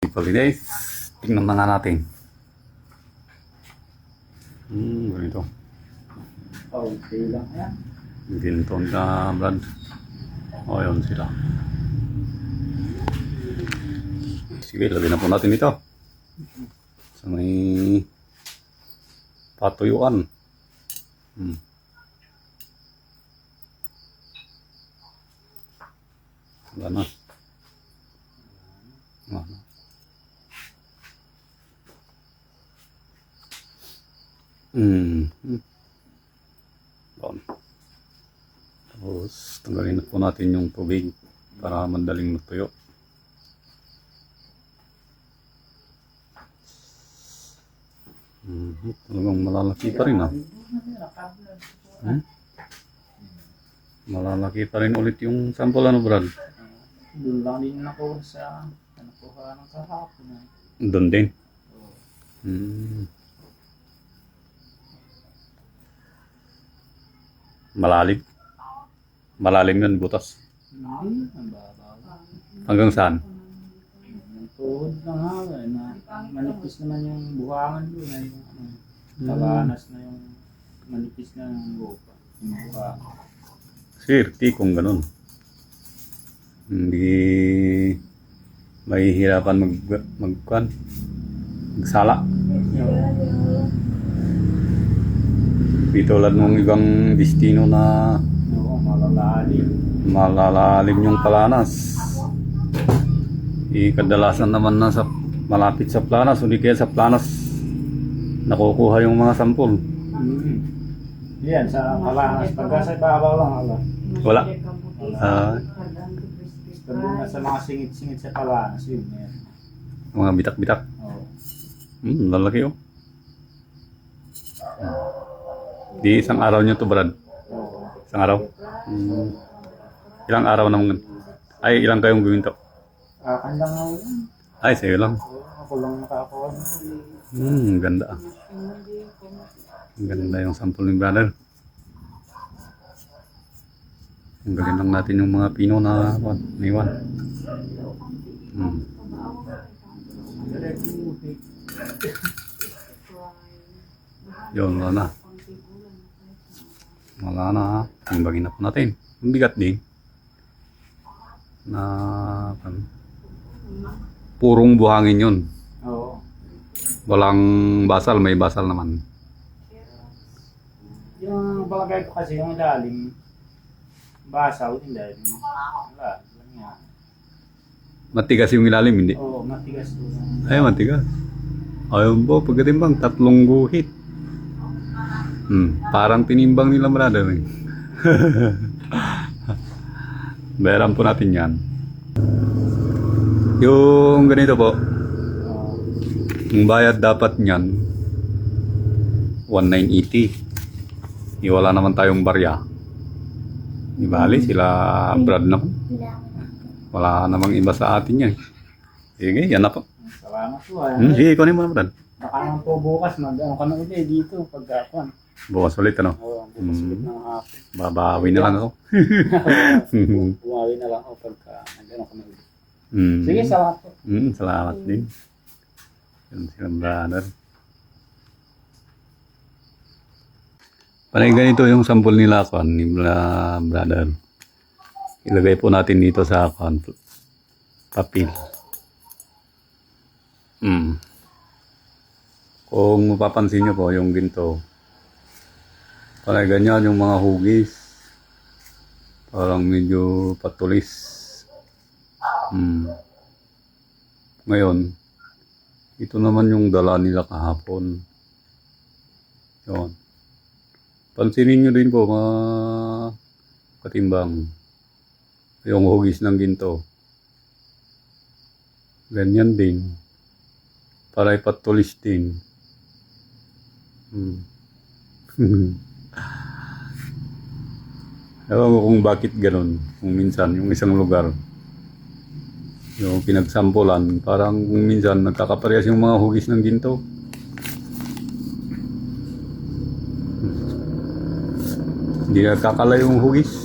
Holidays. Tingnan na nga natin. Ganito. Okay lang yan. Ganito na Brad. O, yun sila. Sige, lagyan na po natin ito. Sa may patuyuan. Wala na. Wala na. Doon. Tapos, tanggalin na po natin yung tubig para madaling matuyo. Talagang malalaki pa rin Malalaki pa rin ulit yung sample Brad? Doon lang din ako sa nakuha ng kahapon. Doon din? Malalim? Malalim yun, butas? Hindi, ang babaw. Hanggang saan? Tuhod lang na manipis naman yung buhangan doon. Tabanas na yung manipis na yung lupa. Yung buhangan. Swerte kung ganun. Hindi mahihirapan magsala. Di tulad ng ibang destino na Oo, malalalim yung palanas. Kadalasan naman na sa malapit sa planas, o di kaya sa planas nakukuha yung mga sampol. Yan, sa palanas. Pagka sa ibabaw lang, Wala. Pag sa mga singit-singit sa palanas, yun. Yan. Mga bitak-bitak. Oo. Lalaki oh. Di isang araw nyo to Brad? Oo. Isang araw? Ilang araw naman? Ay, ilang kayong gawin to? Akan lang ako yan. Ay, sa'yo lang. Ako lang nakakuha. Ganda ah. Ganda yung sample ni brother. Ang galing lang natin yung mga pino na naiwan. Yun, wala na. Wala na ha. Timbagin na po natin. Ang bigat din. Purong buhangin yun. Oo. Walang basal, may basal naman. Yung balagay ko kasi yung ilalim, basaw din dahil. Wala. Lang yan. Matigas yung ilalim, hindi? Oo, matigas doon. Ay, matigas. Ayun po, pagkatimbang, 3 guhit. Parang tinimbang nila brother eh. Bayaran po natin yan. Yung ganito po, yung bayad dapat nyan, 1,980. Wala naman tayong barya. Di bali, sila Brad na po. Wala namang iba sa atin yan. Sige, yan na po. Salamat po. Sige, kunin mo na Brad. Baka naman po bukas mag-ano ka na ulit dito pagkakon. Bukas ulit ano? Oo, bukas ulit ng hapon. Babawi na lang ako. Bumawi na lang ako pagka nag-ano ka na ulit. Sige, Sige, salamat po. salamat din. Yun silang brother. Panay ganito yung sample nila ni brother. Ilagay po natin dito sa papel. Kung mapapansin nyo po yung ginto, panay ganyan yung mga hugis. Parang medyo patulis. Ngayon, ito naman yung dala nila kahapon. Yun. Pansinin nyo din po mga katimbang. Yung hugis ng ginto. Ganyan din. Para ipatulis din. Ewan ko kung bakit ganun. Kung minsan, yung isang lugar, yung pinagsampulan, parang kung minsan nagkakaparehas yung mga hugis ng ginto. Hindi nagkakala yung hugis.